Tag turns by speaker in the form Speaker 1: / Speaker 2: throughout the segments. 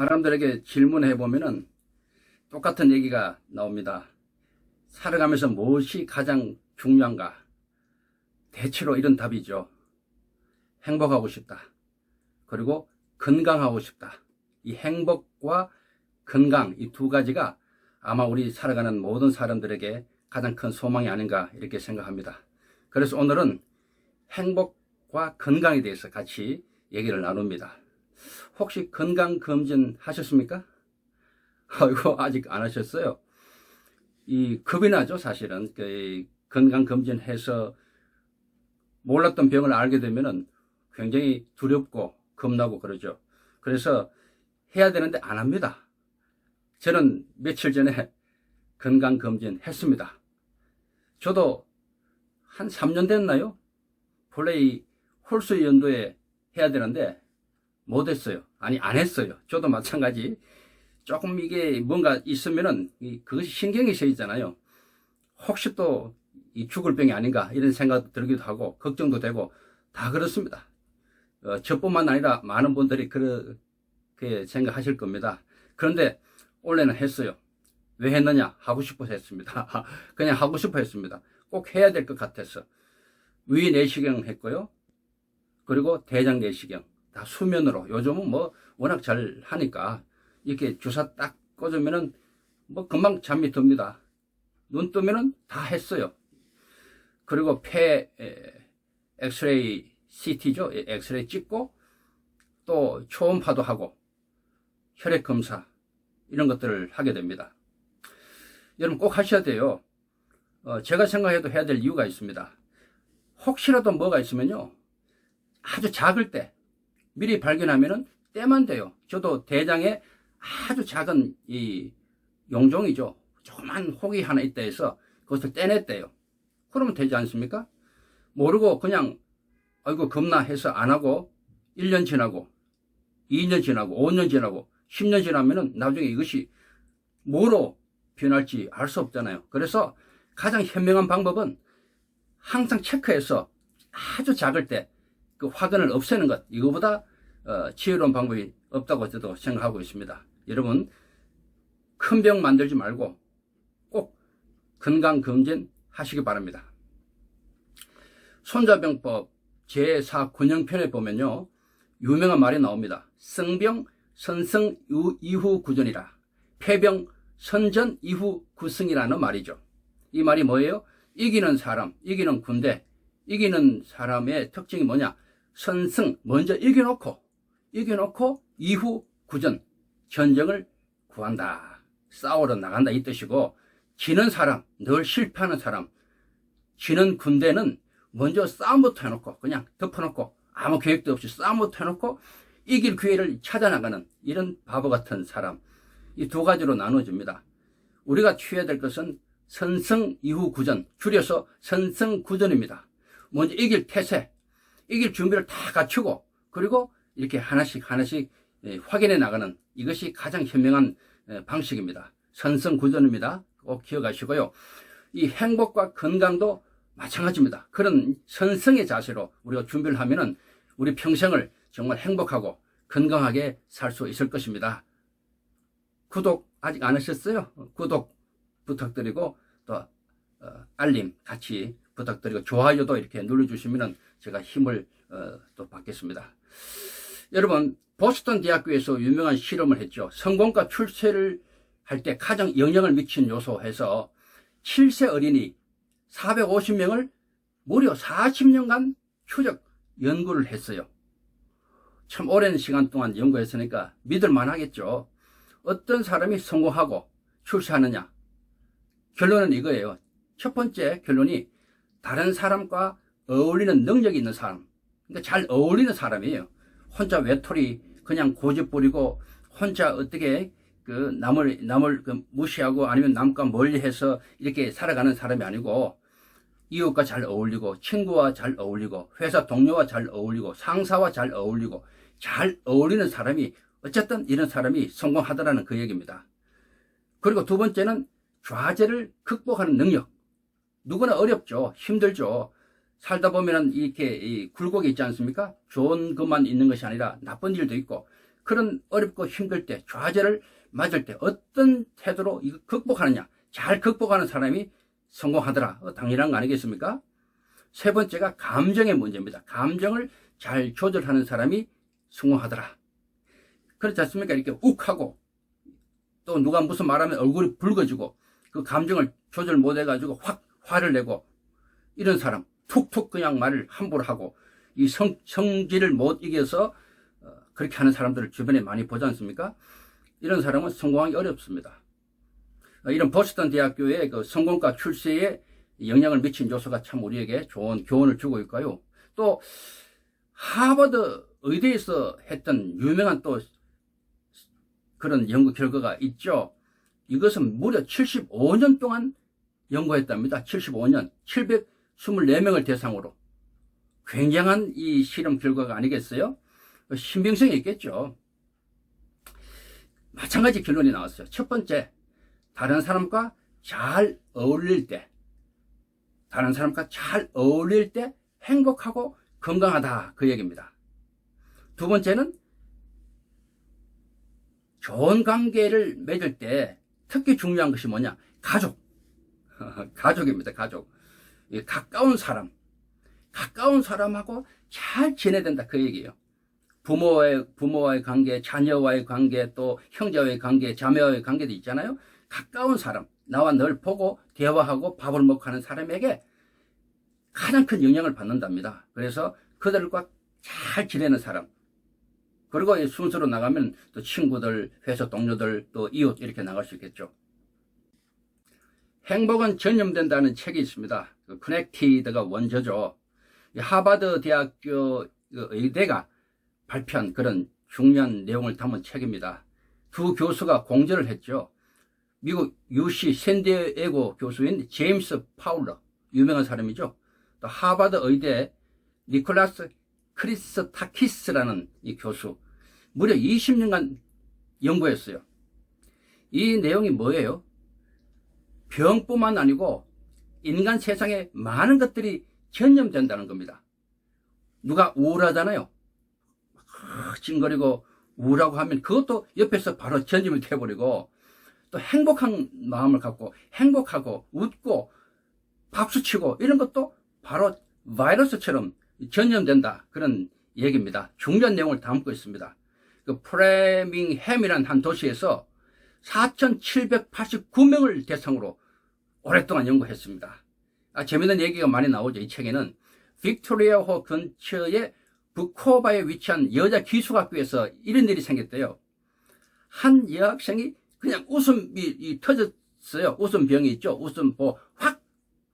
Speaker 1: 사람들에게 질문해 보면은 똑같은 얘기가 나옵니다. 살아가면서 무엇이 가장 중요한가? 대체로 이런 답이죠. 행복하고 싶다. 그리고 건강하고 싶다. 이 행복과 건강, 이 두 가지가 아마 우리 살아가는 모든 사람들에게 가장 큰 소망이 아닌가 이렇게 생각합니다. 그래서 오늘은 행복과 건강에 대해서 같이 얘기를 나눕니다. 혹시 건강검진 하셨습니까? 아이고, 아직 안 하셨어요. 겁이 나죠, 사실은. 건강검진해서 몰랐던 병을 알게 되면은 굉장히 두렵고 겁나고 그러죠. 그래서 해야 되는데 안 합니다. 저는 며칠 전에 건강검진 했습니다. 저도 한 3년 됐나요? 본래 홀수 연도에 해야 되는데 못했어요. 아니, 안 했어요. 저도 마찬가지. 조금 이게 뭔가 있으면은 그것이 신경이 쓰이잖아요. 혹시 또 죽을 병이 아닌가 이런 생각도 들기도 하고 걱정도 되고 다 그렇습니다. 저뿐만 아니라 많은 분들이 그렇게 생각하실 겁니다. 그런데 원래는 했어요. 왜 했느냐? 하고 싶어서 했습니다. 그냥 하고 싶어 했습니다. 꼭 해야 될 것 같아서. 위 내시경 했고요. 그리고 대장 내시경 다 수면으로. 요즘은 뭐 워낙 잘 하니까 이렇게 주사 딱 꽂으면은 뭐 금방 잠이 듭니다. 눈 뜨면은 다 했어요. 그리고 폐 엑스레이 CT죠. 엑스레이 찍고 또 초음파도 하고 혈액 검사 이런 것들을 하게 됩니다. 여러분 꼭 하셔야 돼요. 제가 생각해도 해야 될 이유가 있습니다. 혹시라도 뭐가 있으면요. 아주 작을 때 미리 발견하면은 떼면 돼요. 저도 대장에 아주 작은 이 용종이죠. 조그만 혹이 하나 있다 해서 그것을 떼냈대요. 그러면 되지 않습니까? 모르고 그냥 아이고 겁나 해서 안 하고 1년 지나고 2년 지나고 5년 지나고 10년 지나면은 나중에 이것이 뭐로 변할지 알 수 없잖아요. 그래서 가장 현명한 방법은 항상 체크해서 아주 작을 때 그 화근을 없애는 것, 이거보다 지혜로운 방법이 없다고 저도 생각하고 있습니다. 여러분 큰 병 만들지 말고 꼭 건강검진 하시기 바랍니다. 손자병법 제4군형편에 보면요 유명한 말이 나옵니다. 성병 선성 이후 구전이라, 폐병 선전 이후 구승이라는 말이죠. 이 말이 뭐예요? 이기는 사람, 이기는 군대, 이기는 사람의 특징이 뭐냐? 선승, 먼저 이겨놓고 이후 구전, 전쟁을 구한다. 싸우러 나간다 이 뜻이고, 지는 사람, 늘 실패하는 사람, 지는 군대는 먼저 싸움부터 해놓고 그냥 덮어놓고 아무 계획도 없이 싸움부터 해놓고 이길 기회를 찾아나가는 이런 바보 같은 사람, 이 두 가지로 나눠집니다. 우리가 취해야 될 것은 선승 이후 구전, 줄여서 선승구전입니다. 먼저 이길 태세, 이길 준비를 다 갖추고 그리고 이렇게 하나씩 확인해 나가는, 이것이 가장 현명한 방식입니다. 선승구전입니다. 꼭 기억하시고요. 이 행복과 건강도 마찬가지입니다. 그런 선승의 자세로 우리가 준비를 하면은 우리 평생을 정말 행복하고 건강하게 살 수 있을 것입니다. 구독 아직 안 하셨어요? 구독 부탁드리고 또 알림 같이 부탁드리고 좋아요도 이렇게 눌러주시면 제가 힘을 또 받겠습니다. 여러분 보스턴 대학교에서 유명한 실험을 했죠. 성공과 출세를 할 때 가장 영향을 미친 요소 해서 7세 어린이 450명을 무려 40년간 추적 연구를 했어요. 참 오랜 시간 동안 연구했으니까 믿을만 하겠죠. 어떤 사람이 성공하고 출세하느냐? 결론은 이거예요. 첫 번째 결론이 다른 사람과 어울리는 능력이 있는 사람, 그러니까 잘 어울리는 사람이에요. 혼자 외톨이 그냥 고집 부리고 혼자 어떻게 남을 무시하고 아니면 남과 멀리해서 이렇게 살아가는 사람이 아니고 이웃과 잘 어울리고 친구와 잘 어울리고 회사 동료와 잘 어울리고 상사와 잘 어울리고 잘 어울리는 사람이, 어쨌든 이런 사람이 성공하더라는 그 얘기입니다. 그리고 두 번째는 좌절을 극복하는 능력. 누구나 어렵죠. 힘들죠. 살다 보면은 이렇게 굴곡이 있지 않습니까? 좋은 것만 있는 것이 아니라 나쁜 일도 있고, 그런 어렵고 힘들 때, 좌절을 맞을 때 어떤 태도로 이거 극복하느냐, 잘 극복하는 사람이 성공하더라. 당연한 거 아니겠습니까? 세 번째가 감정의 문제입니다. 감정을 잘 조절하는 사람이 성공하더라. 그렇지 않습니까? 이렇게 욱하고 또 누가 무슨 말하면 얼굴이 붉어지고 그 감정을 조절 못해가지고 확 화를 내고 이런 사람 툭툭 그냥 말을 함부로 하고 이 성질을 못 이겨서 그렇게 하는 사람들을 주변에 많이 보지 않습니까? 이런 사람은 성공하기 어렵습니다. 이런 보스턴 대학교의 그 성공과 출세에 영향을 미친 요소가 참 우리에게 좋은 교훈을 주고 있고요. 또 하버드 의대에서 했던 유명한 또 그런 연구 결과가 있죠. 이것은 무려 75년 동안 연구했답니다. 75년 724명을 대상으로. 굉장한 이 실험 결과가 아니겠어요? 신빙성이 있겠죠. 마찬가지 결론이 나왔어요. 첫 번째, 다른 사람과 잘 어울릴 때 행복하고 건강하다, 그 얘기입니다. 두 번째는 좋은 관계를 맺을 때 특히 중요한 것이 뭐냐? 가족입니다. 가족. 가까운 사람하고 잘 지내야 된다, 그 얘기예요. 부모와의 관계, 자녀와의 관계, 또 형제와의 관계, 자매와의 관계도 있잖아요. 가까운 사람, 나와 늘 보고 대화하고 밥을 먹고 하는 사람에게 가장 큰 영향을 받는답니다. 그래서 그들과 잘 지내는 사람, 그리고 순서로 나가면 또 친구들, 회사 동료들, 또 이웃 이렇게 나갈 수 있겠죠. 행복은 전염된다는 책이 있습니다. 커넥티드가 원저죠. 하버드 대학교 의대가 발표한 그런 중요한 내용을 담은 책입니다. 두 교수가 공저를 했죠. 미국 UC 샌디에고 교수인 제임스 파울러, 유명한 사람이죠. 또 하버드 의대 니콜라스 크리스타키스라는 이 교수, 무려 20년간 연구했어요. 이 내용이 뭐예요? 병뿐만 아니고 인간 세상에 많은 것들이 전염된다는 겁니다. 누가 우울하잖아요. 찡거리고 우울하고 하면 그것도 옆에서 바로 전염이 돼버리고, 또 행복한 마음을 갖고 행복하고 웃고 박수치고 이런 것도 바로 바이러스처럼 전염된다, 그런 얘기입니다. 중요한 내용을 담고 있습니다. 그 프레밍햄이라는 한 도시에서 4,789명을 대상으로 오랫동안 연구했습니다. 재미있는 얘기가 많이 나오죠. 이 책에는 빅토리아호 근처의 부코바에 위치한 여자 기숙학교에서 이런 일이 생겼대요. 한 여학생이 그냥 웃음이 터졌어요. 웃음병이 있죠. 웃음보 확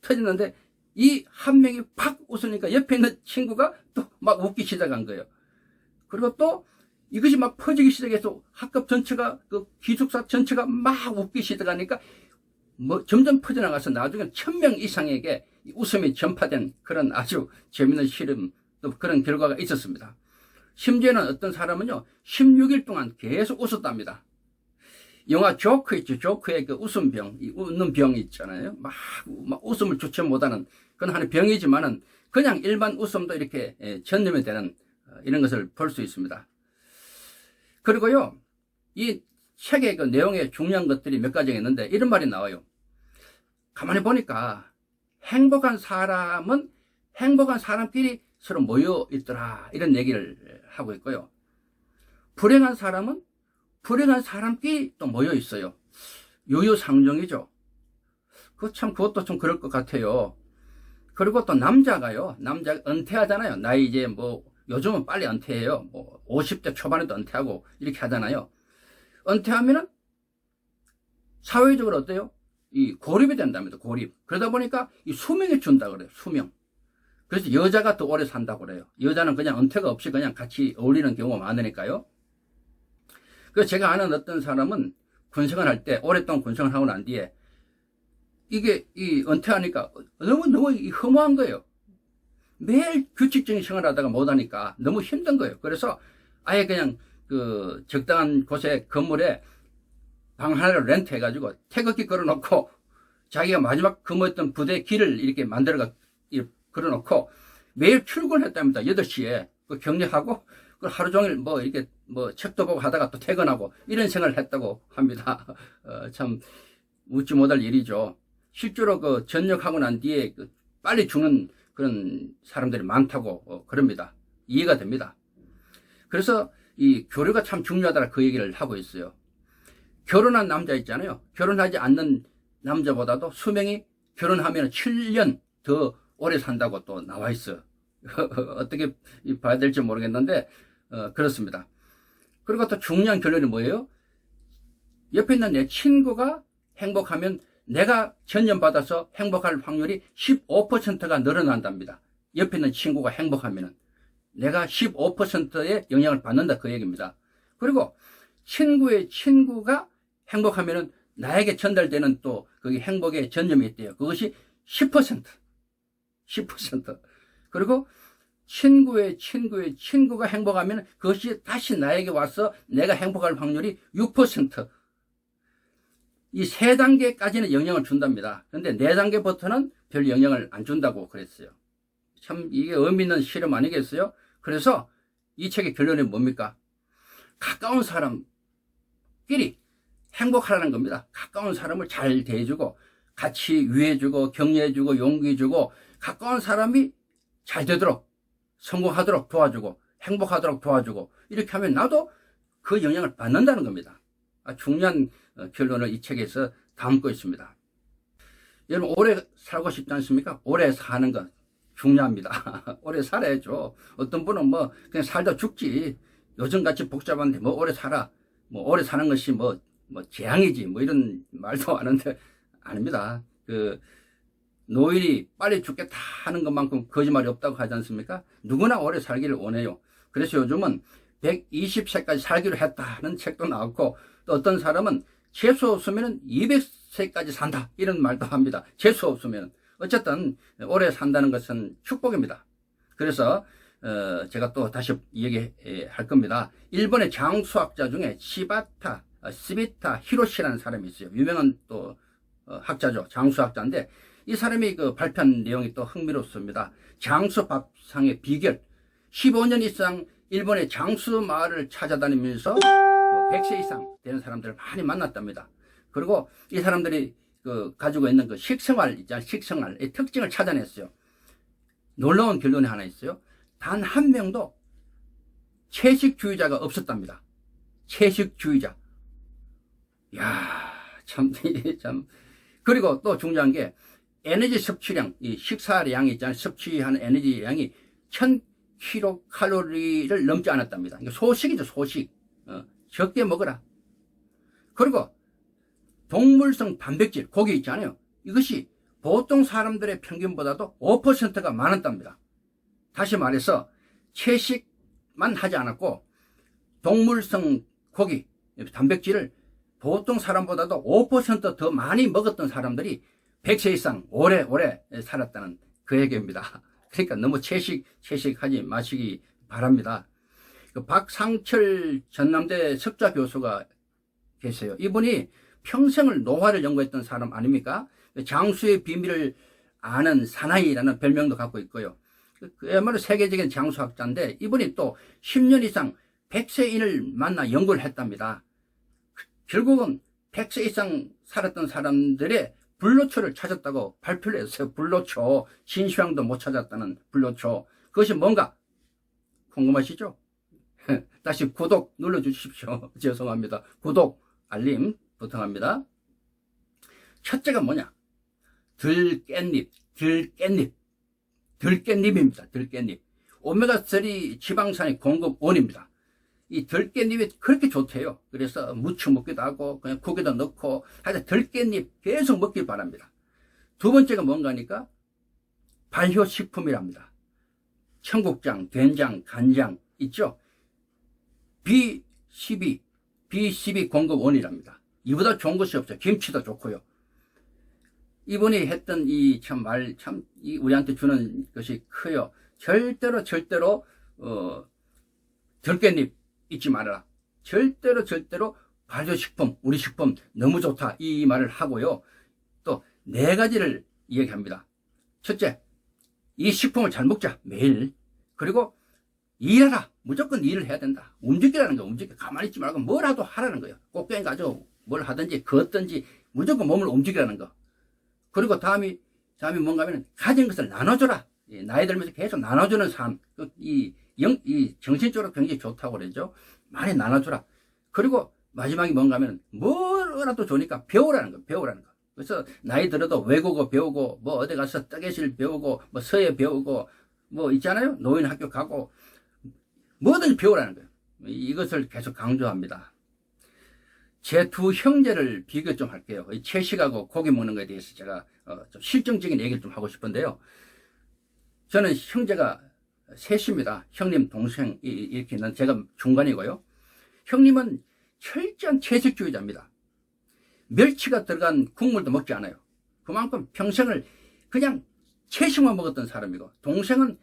Speaker 1: 터졌는데 이 한 명이 팍 웃으니까 옆에 있는 친구가 또 막 웃기 시작한 거예요. 그리고 또 이것이 막 퍼지기 시작해서 학급 전체가, 그 기숙사 전체가 막 웃기 시작하니까 뭐 점점 퍼져나가서 나중에 1,000명 이상에게 웃음이 전파된 그런 아주 재미있는 실험, 또 그런 결과가 있었습니다. 심지어는 어떤 사람은요 16일 동안 계속 웃었답니다. 영화 조크 있죠. 조크의 그 웃음병, 이 웃는 병이 있잖아요. 막 웃음을 주체 못하는 그건 하나의 병이지만은 그냥 일반 웃음도 이렇게 전염이 되는 이런 것을 볼 수 있습니다. 그리고요, 이 책의 그 내용에 중요한 것들이 몇 가지가 있는데 이런 말이 나와요. 가만히 보니까 행복한 사람은 행복한 사람끼리 서로 모여 있더라, 이런 얘기를 하고 있고요. 불행한 사람은 불행한 사람끼리 또 모여 있어요. 유유상종이죠. 그것도 좀 그럴 것 같아요. 그리고 또 남자가 은퇴하잖아요. 나이 이제 뭐 요즘은 빨리 은퇴해요. 뭐 50대 초반에도 은퇴하고 이렇게 하잖아요. 은퇴하면은 사회적으로 어때요? 이 고립이 된답니다. 고립. 그러다 보니까 이 수명이 준다 그래요. 수명. 그래서 여자가 더 오래 산다고 그래요. 여자는 그냥 은퇴가 없이 그냥 같이 어울리는 경우가 많으니까요. 그래서 제가 아는 어떤 사람은 군생활 할 때, 오랫동안 군생활 하고 난 뒤에 이게 이 은퇴하니까 너무 허무한 거예요. 매일 규칙적인 생활을 하다가 못하니까 너무 힘든 거예요. 그래서 아예 그냥 그 적당한 곳에 건물에 방 하나를 렌트해가지고 태극기 걸어놓고 자기가 마지막 근무했던 부대 길을 이렇게 걸어놓고 매일 출근했답니다. 8시에 그 격려하고 그 하루 종일 뭐 이렇게 뭐 책도 보고 하다가 또 퇴근하고 이런 생활을 했다고 합니다. 참 웃지 못할 일이죠. 실제로 그 전역하고 난 뒤에 그 빨리 죽는 그런 사람들이 많다고 그럽니다. 이해가 됩니다. 그래서 이 교류가 참 중요하다 그 얘기를 하고 있어요. 결혼한 남자 있잖아요. 결혼하지 않는 남자보다도 수명이 결혼하면 7년 더 오래 산다고 또 나와 있어요. 어떻게 봐야 될지 모르겠는데 그렇습니다. 그리고 또 중요한 결론이 뭐예요? 옆에 있는 내 친구가 행복하면 내가 전염받아서 행복할 확률이 15%가 늘어난답니다. 옆에 있는 친구가 행복하면 내가 15%의 영향을 받는다 그 얘기입니다. 그리고 친구의 친구가 행복하면 나에게 전달되는 또 거기 행복의 전염이 있대요. 그것이 10%. 그리고 친구의 친구가 행복하면 그것이 다시 나에게 와서 내가 행복할 확률이 6%. 이 3단계까지는 영향을 준답니다. 그런데 4단계부터는 별 영향을 안 준다고 그랬어요. 참 이게 의미 있는 실험 아니겠어요? 그래서 이 책의 결론이 뭡니까? 가까운 사람끼리 행복하라는 겁니다. 가까운 사람을 잘 대해주고 같이 위해주고 격려해주고 용기해주고 가까운 사람이 잘 되도록 성공하도록 도와주고 행복하도록 도와주고 이렇게 하면 나도 그 영향을 받는다는 겁니다. 중요한 결론을 이 책에서 담고 있습니다. 여러분 오래 살고 싶지 않습니까? 오래 사는 것 중요합니다. 오래 살아야죠. 어떤 분은 뭐 그냥 살다 죽지. 요즘같이 복잡한데 뭐 오래 살아. 뭐 오래 사는 것이 뭐 재앙이지. 뭐 이런 말도 하는데 아닙니다. 그 노인이 빨리 죽겠다 하는 것만큼 거짓말이 없다고 하지 않습니까? 누구나 오래 살기를 원해요. 그래서 요즘은 120세까지 살기로 했다는 책도 나왔고 또 어떤 사람은 재수 없으면 200세까지 산다 이런 말도 합니다. 재수 없으면 어쨌든 오래 산다는 것은 축복입니다. 그래서 제가 또 다시 얘기할 겁니다. 일본의 장수학자 중에 스비타 히로시라는 사람이 있어요. 유명한 또 학자죠. 장수학자인데 이 사람이 그 발표한 내용이 또 흥미롭습니다. 장수 밥상의 비결. 15년 이상 일본의 장수 마을을 찾아다니면서 100세 이상 되는 사람들을 많이 만났답니다. 그리고 이 사람들이 그 가지고 있는 그 식생활 있잖아요. 식생활의 특징을 찾아냈어요. 놀라운 결론이 하나 있어요. 단 한 명도 채식주의자가 없었답니다. 채식주의자. 야, 참. 그리고 또 중요한 게 에너지 섭취량, 이 식사량이 있잖아요. 섭취하는 에너지량이 1000kcal를 넘지 않았답니다. 이게 소식이죠, 소식. 적게 먹어라. 그리고 동물성 단백질, 고기 있잖아요. 이것이 보통 사람들의 평균보다도 5%가 많았답니다. 다시 말해서 채식만 하지 않았고 동물성 고기, 단백질을 보통 사람보다도 5%더 많이 먹었던 사람들이 100세 이상 오래 살았다는 그 얘기입니다. 그러니까 너무 채식하지 마시기 바랍니다. 그 박상철 전남대 석좌 교수가 계세요. 이분이 평생을 노화를 연구했던 사람 아닙니까? 장수의 비밀을 아는 사나이라는 별명도 갖고 있고요. 그야말로 세계적인 장수학자인데 이분이 또 10년 이상 100세인을 만나 연구를 했답니다. 결국은 100세 이상 살았던 사람들의 불로초를 찾았다고 발표를 했어요. 불로초. 진시황도 못 찾았다는 불로초. 그것이 뭔가 궁금하시죠? 다시 구독 눌러주십시오. 죄송합니다. 구독, 알림 부탁합니다. 첫째가 뭐냐? 들깻잎입니다. 들깻잎. 오메가3 지방산의 공급원입니다. 이 들깻잎이 그렇게 좋대요. 그래서 무쳐 먹기도 하고 그냥 국에다 넣고 하여튼 들깻잎 계속 먹길 바랍니다. 두 번째가 뭔가 하니까 발효식품이랍니다. 청국장, 된장, 간장 있죠? B12 공급원이랍니다. 이보다 좋은 것이 없어요. 김치도 좋고요. 이분이 했던 이 참 우리한테 주는 것이 커요. 절대로 들깻잎 잊지 말아라. 절대로 발효식품, 우리 식품 너무 좋다. 이 말을 하고요. 또 4가지를 이야기합니다. 첫째, 이 식품을 잘 먹자. 매일. 그리고 일해라. 무조건 일을 해야 된다. 움직이라는 거. 움직여. 가만히 있지 말고 뭐라도 하라는 거예요. 꽃게임 가지고 뭘 하든지 걷든지 무조건 몸을 움직이라는 거. 그리고 다음이 뭔가 하면 가진 것을 나눠줘라. 나이 들면서 계속 나눠주는 삶. 이 정신적으로 굉장히 좋다고 그러죠. 많이 나눠줘라. 그리고 마지막이 뭔가 하면 뭐라도 좋으니까 배우라는 거. 배우라는 거. 그래서 나이 들어도 외국어 배우고 뭐 어디 가서 뜨개질 배우고 뭐 서예 배우고 뭐 있잖아요. 노인 학교 가고 뭐든지 배우라는 거예요. 이것을 계속 강조합니다. 제 두 형제를 비교 좀 할게요. 채식하고 고기 먹는 것에 대해서 제가 좀 실증적인 얘기를 좀 하고 싶은데요. 저는 형제가 셋입니다. 형님, 동생 이렇게 있는 제가 중간이고요. 형님은 철저한 채식주의자입니다. 멸치가 들어간 국물도 먹지 않아요. 그만큼 평생을 그냥 채식만 먹었던 사람이고, 동생은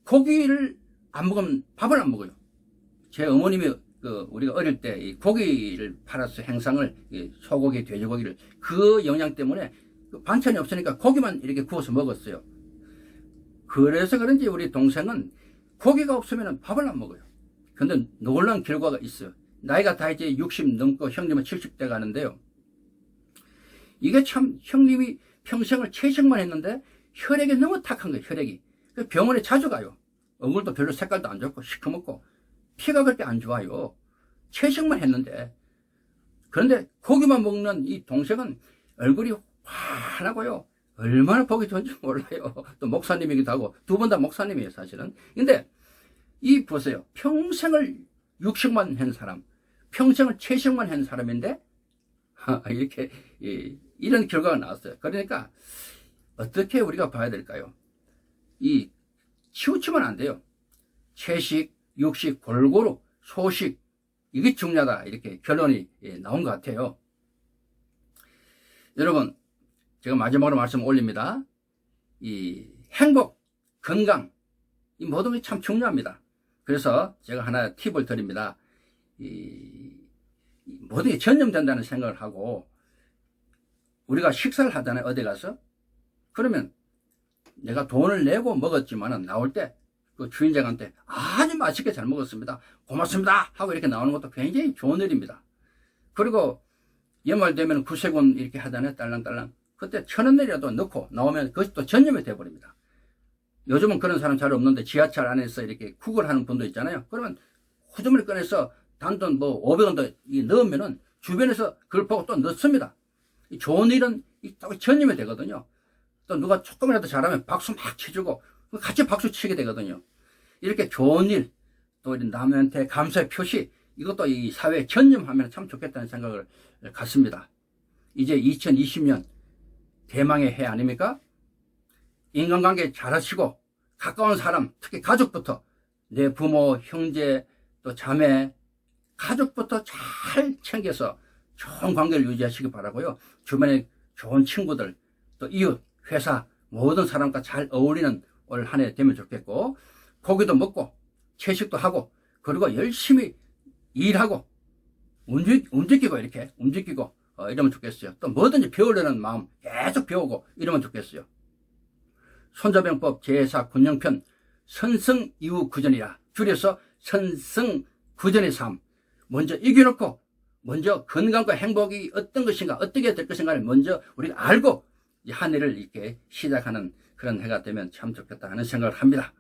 Speaker 1: 고기를 안 먹으면 밥을 안 먹어요. 제 어머님이 우리가 어릴 때 이 고기를 팔아서 행상을, 소고기, 돼지고기를, 그 영양 때문에 반찬이 없으니까 고기만 이렇게 구워서 먹었어요. 그래서 그런지 우리 동생은 고기가 없으면 밥을 안 먹어요. 근데 놀라운 결과가 있어요. 나이가 다 이제 60 넘고 형님은 70대 가는데요. 이게 참 형님이 평생을 채식만 했는데 혈액이 너무 탁한 거예요. 혈액이. 병원에 자주 가요. 얼굴도 별로 색깔도 안 좋고 시커멓고 피가 그렇게 안 좋아요. 채식만 했는데. 그런데 고기만 먹는 이 동생은 얼굴이 환하고요. 얼마나 보기 좋은지 몰라요. 또 목사님이기도 하고 두 분 다 목사님이에요, 사실은. 근데 이 보세요. 평생을 육식만 한 사람, 평생을 채식만 한 사람인데 이렇게 이런 결과가 나왔어요. 그러니까 어떻게 우리가 봐야 될까요? 이 치우치면 안 돼요. 채식, 육식, 골고루, 소식, 이게 중요하다. 이렇게 결론이 나온 것 같아요. 여러분, 제가 마지막으로 말씀 올립니다. 이 행복, 건강, 이 모든 게 참 중요합니다. 그래서 제가 하나 팁을 드립니다. 모든 게 전념된다는 생각을 하고, 우리가 식사를 하잖아요. 어디 가서. 그러면 내가 돈을 내고 먹었지만은 나올 때 그 주인장한테 아주 맛있게 잘 먹었습니다. 고맙습니다. 하고 이렇게 나오는 것도 굉장히 좋은 일입니다. 그리고 연말 되면 구세군 이렇게 하잖아요. 딸랑딸랑. 그때 1,000원이라도 넣고 나오면 그것이 또 전념이 돼버립니다. 요즘은 그런 사람 잘 없는데 지하철 안에서 이렇게 쿡을 하는 분도 있잖아요. 그러면 후주머니 꺼내서 단돈 뭐 500원도 넣으면은 주변에서 그걸 보고 또 넣습니다. 좋은 일은 또 전념이 되거든요. 또 누가 조금이라도 잘하면 박수 막 쳐주고 같이 박수 치게 되거든요. 이렇게 좋은 일, 또 남한테 감사의 표시, 이것도 이 사회에 전념하면 참 좋겠다는 생각을 갖습니다. 이제 2020년 대망의 해 아닙니까? 인간관계 잘하시고 가까운 사람, 특히 가족부터, 내 부모, 형제, 또 자매, 가족부터 잘 챙겨서 좋은 관계를 유지하시기 바라고요. 주변에 좋은 친구들, 또 이웃, 회사, 모든 사람과 잘 어울리는 올 한 해 되면 좋겠고, 고기도 먹고 채식도 하고, 그리고 열심히 일하고 움직이고 이렇게 움직이고 이러면 좋겠어요. 또 뭐든지 배우려는 마음 계속 배우고 이러면 좋겠어요. 손자병법 제4 군령편 선승이후구전이라 줄여서 선승구전의 삶. 먼저 이겨놓고 먼저 건강과 행복이 어떤 것인가, 어떻게 될 것인가를 먼저 우리가 알고 한 해를 이렇게 시작하는 그런 해가 되면 참 좋겠다 하는 생각을 합니다.